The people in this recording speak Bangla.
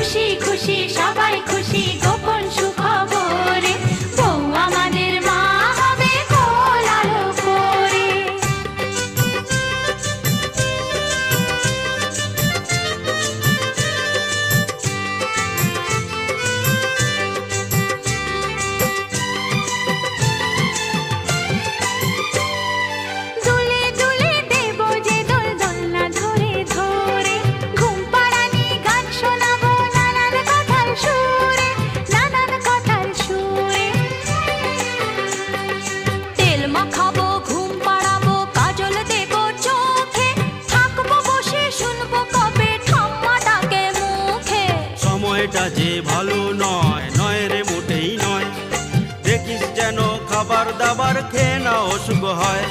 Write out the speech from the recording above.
খুশি খুশি সবাই খুশি গোপন সুখবরে বউ আমাদের মা হবে কোল আলো করে। দুলে দুলে দেব যে দোল দোলনা ধরে ধরে ঘুম পাড়ানি গান শোনাবো নানান কথার সুরে নানান কথার সুরে। তেল মাখাবো ঘুম পাড়াবো কাজল দেব চোখে থাকবো বসে শুনবো কবে ঠাম্মা ডাকে মুখে। সময়টা যে ভালো নয় নয় রে মোটেই নয়, দেখিস যেন খাবার দাবার খেয়ে না অসুখ হয়।